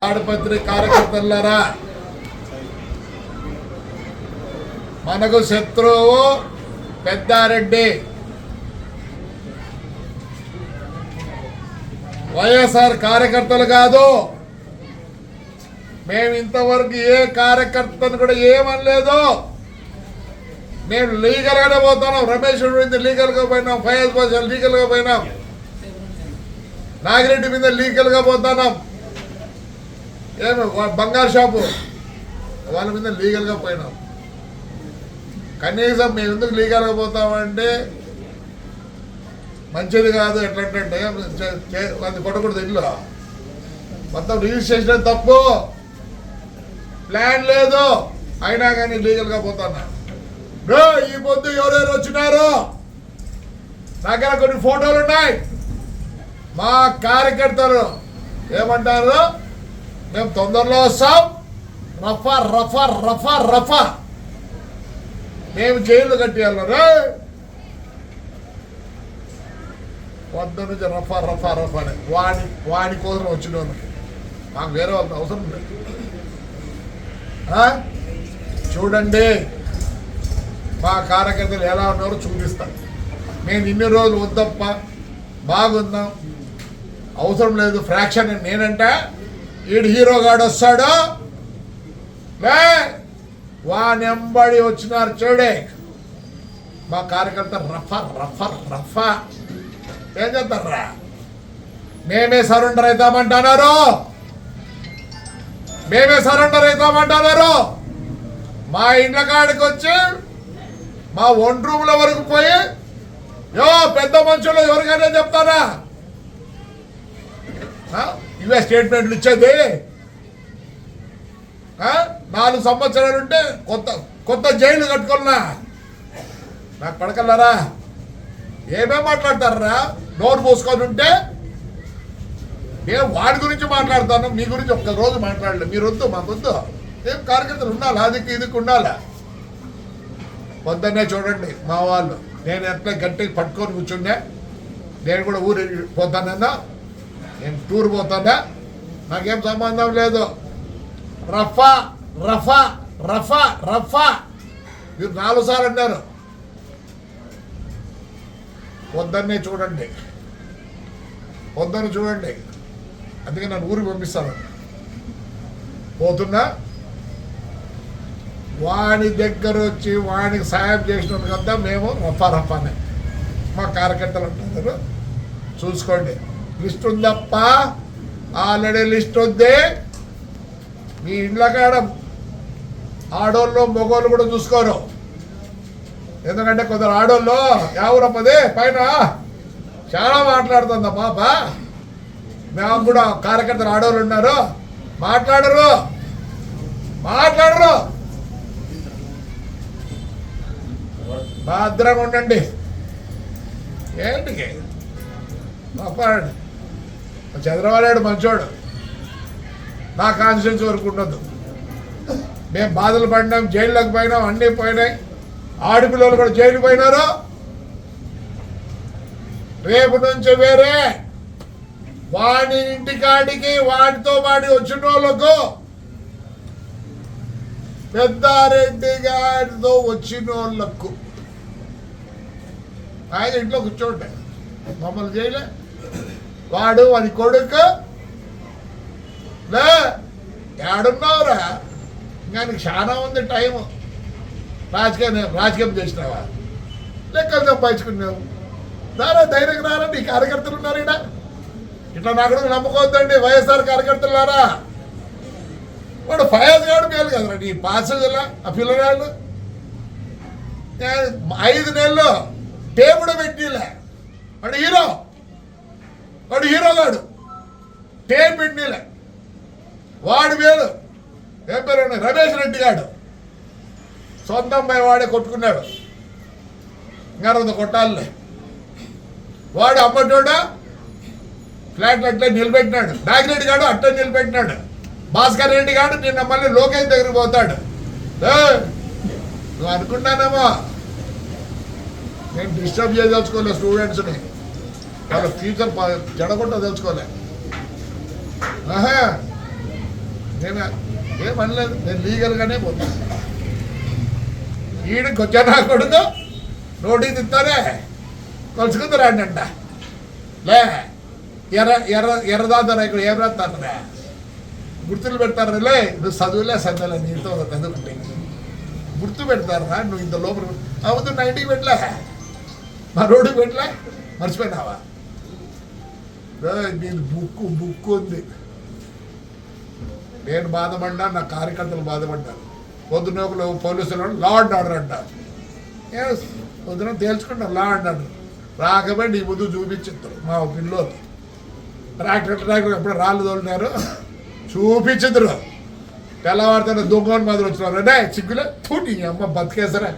ఆడపత్రి కార్యకర్తలారా, మనకు శత్రువు పెద్దారెడ్డి. వైఎస్ఆర్ కార్యకర్తలు కాదు. మేము ఇంతవరకు ఏ కార్యకర్తను కూడా ఏమనలేదు. మేము లీగల్ గానే పోతున్నాం. రమేష్ మీద లీగల్ గా పోయినాం, ఫయాజ్ బాషా లీగల్ గా పోయినాం, నాగిరెడ్డి మీద లీగల్ గా పోతున్నాం. ఏమి బంగారు షాపు వాళ్ళ మీద లీగల్గా పోయినాం. కనీసం మేము ఎందుకు లీగల్గా పోతామంటే మంచిది కాదు. ఎట్లంటే అది కొట్టకూడదు. ఇల్లు మొత్తం రిజిస్ట్రేషన్ తప్పు, ప్లాన్ లేదు, అయినా కానీ లీగల్గా పోతున్నా. ఈ పొద్దు ఎవరెవరు వచ్చినారు దగ్గర కొన్ని ఫోటోలు ఉన్నాయి. మా కార్యకర్తలు ఏమంటారు, మేము తొందరలో వస్తాం, రఫా రఫా రఫా రఫా, మేము జైలు కట్టేయాలరా. పొద్దు నుంచి రఫా రఫా రఫా అని వాడి కోసం వచ్చిన వాళ్ళకి మాకు వేరే వాళ్ళకి అవసరం లేదు. చూడండి మా కార్యకర్తలు ఎలా ఉన్నారో చూపిస్తాం. నేను ఇన్ని రోజులు వద్దప్ప బాగుందాం, అవసరం లేదు ఫ్రాక్షన్ నేనంటే ఈడు హీరోగాడు వస్తాడు, వానెంబడి వచ్చినారు. చూడే మా కార్యకర్త రఫా రఫా రఫా ఏం చేస్తారా, మేమే సరెండర్ అవుతామంటున్నారు, మేమే సరెండర్ అవుతామంటున్నారు. మా ఇండ్ల కాడికి వచ్చి మా ఒంటి రూముల వరకు పోయి పెద్ద మనుషులు ఎవరికైనా చెప్తారా ఇవే స్టేట్మెంట్లు ఇచ్చేది. 4 సంవత్సరాలు ఉంటే కొత్త జైలు కట్టుకున్నా. నాకు పడకల్లారా ఏమేం మాట్లాడతారా, నోరు మూసుకొని ఉంటే. నేను వాడి గురించి మాట్లాడతాను, మీ గురించి ఒక్కరోజు మాట్లాడలేదు. మీరు వద్దు, మాకొద్దు. ఏం కార్యకర్తలు ఉండాలి, అదికి ఇదికి ఉండాలి. పొద్దున్నే చూడండి మా వాళ్ళు, నేను ఎట్లా గట్టిగా పట్టుకొని కూర్చుండే. నేను కూడా ఊరు పోతానన్నా, నేను టూర్ పోతానా, నాకేం సంబంధం లేదు. రఫా రఫా రఫా రఫా మీరు 4 సార్లు అన్నారు. పొద్దున్నే చూడండి, పొద్దున్న చూడండి. అందుకే నన్ను ఊరికి పంపిస్తాను. పోతున్నా, వాడి దగ్గర వచ్చి వాడికి సాయం చేసిన కదా మేము రఫా రఫానే. మా కార్యకర్తలు అంటున్నారు, చూసుకోండి. లిస్ట్ ఉందప్ప, ఆల్రెడీ లిస్ట్ ఉంది. మీ ఇండ్ల కాడ ఆడోళ్ళు మొగోళ్ళు కూడా చూసుకోరు. ఎందుకంటే కొందరు ఆడోళ్ళు ఎవరమ్మది పైన చాలా మాట్లాడుతుందా పాప. మేము కూడా కార్యకర్తలు ఆడోళ్ళు ఉన్నారు, మాట్లాడరు. భద్రంగా ఉండండి. ఏంటికి మాట్లాడండి. చంద్రబాబు మంచోడు, నా కాన్స్టిట్యూన్సీ వరకు ఉండదు. మేము బాధలు పడినాం, జైల్లోకి పోయినాం, అన్నీ పోయినాయి. ఆడపిల్లలు కూడా జైలు పోయినారు. రేపు నుంచి వేరే వాడి ఇంటికాడికి వాడితో వాడి వచ్చిన వాళ్ళకు, పెద్దారెడ్డి గారితో వచ్చిన వాళ్ళకు ఆయన ఇంట్లో కూర్చోండి. మమ్మల్ని చేయలే. వాడు వాడి కొడుకు ఏడున్నావురా, ఇంకా నీకు చాలా ఉంది టైము. రాజకీయం చేసినావా, లెక్కలు సంపాదించుకున్నావు. రారా, ధైర్యం రారా. నీ కార్యకర్తలు ఉన్నారు ఇక్కడ. ఇట్లా నాకు నమ్ముకోవద్దండి వైఎస్ఆర్ కార్యకర్తలారా. వాడు ఫయాజ్ గారు మేలు కదరా నీ పాసలా. ఆ పిల్లగాళ్ళు 5 నెలలు టేబుడు పెట్టిలే. వాడు హీరోగాడు, టేప్ పెట్టిలే. వాడు మేలు. ఏం పేరు రమేష్ రెడ్డి గాడు సొంత అమ్మాయి వాడే కొట్టుకున్నాడు. ఇంకా కొట్టాలే. వాడు అమ్మటోడా ఫ్లాట్ అట్లే నిలబెట్టినాడు. నాగిరెడ్డి గాడు అట్లా నిలబెట్టినాడు. భాస్కర్ రెడ్డి గాడు నిన్న మళ్ళీ లోకేష్ దగ్గరికి పోతాడు. నువ్వు అనుకుంటానేమో నేను డిస్టర్బ్ చేయదలుచుకోలే స్టూడెంట్స్ని, వాళ్ళ ఫ్యూచర్ చెడగొట్ట తెలుసుకోలే. నేను ఏమనలేదు, నేను లీగల్గానే పోతాను. ఈడికి వచ్చా నా కొడుకు నోటికి తిస్తారే కొలుసుకుందరాండి అంట. లే ఎర్రదాంతరా ఇక్కడ ఏం రాస్తారా, గుర్తులు పెడతారా? లే నువ్వు చదువులే చదువులే నీతో చదువుకుంటే గుర్తు పెడతారా? నువ్వు ఇంత లోపల అవుతు 90 పెట్టలే, మా రోడ్డుకి పెట్టలే, మర్చిపోయినావా? నేను బుక్ ఉంది. నేను బాధపడ్డా, నా కార్యకర్తలు బాధపడ్డారు. పొద్దున ఒకరు పోలీసులు లా అండ్ ఆర్డర్ అంటారు. పొద్దున తేల్చుకుంటారు లా అండ్ ఆర్డర్. రాకపోయి నీ ముందు చూపించారు మా పిల్లలు. ట్రాక్టర్ ఎప్పుడు రాళ్ళు తోలినారు చూపించదురు. తెల్లవారితోనే దొంగని మాదిరి వచ్చినారు. రే సిగ్గులే నీ అమ్మ బతికేసరా,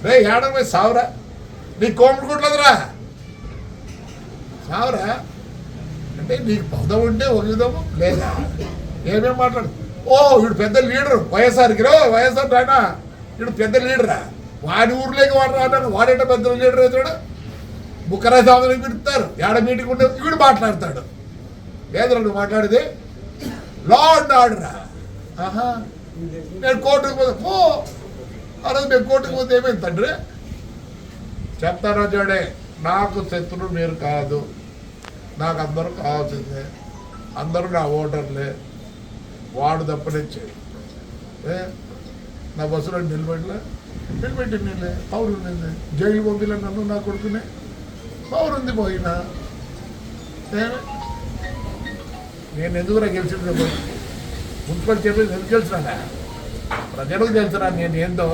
రే ఏడమే సావురా, నీ కోమటి కుట్లదురా సావురా అంటే నీకు పదం ఉంటే ఒక విధము లేదా? ఏమేమి మాట్లాడు? ఓ వీడు పెద్ద లీడరు వైఎస్ఆర్కి రో వైఎస్ఆర్ రానా, వీడు పెద్ద లీడరా, వాడి ఊర్లోకి వాడు రాను, వాడేట పెద్ద లీడర్ అవుతాడు. బుక్కరాజు ఆమెను పిలుస్తారు, ఏడ మీటింగ్ ఉంటే వీడు మాట్లాడతాడు. లేదు నువ్వు మాట్లాడేది లా అండ్ ఆర్డరా. ఆహా నేను కోర్టుకు పోతే పో, ఆ రోజు నేను కోర్టుకు పోతే ఏమైంది తండ్రి? చెప్తాను చూడే, నాకు శత్రువు మీరు కాదు, నాకు అందరూ కావాల్సిందే, అందరూ నా ఓటర్లే. వాడు తప్పనిచ్చేది నా బస్సులో నిలబెట్టి నేనే పౌరు నింది జైలు పంపిలే నన్ను, నా కొడుకునే పౌరుంది పోయినా. నేను ఎందుకురా గెలిచిన మున్సిపల్ చెప్పేసి ఎందుకు గెలిచినా? ప్రజలకు తెలుసురా నేను ఏందో.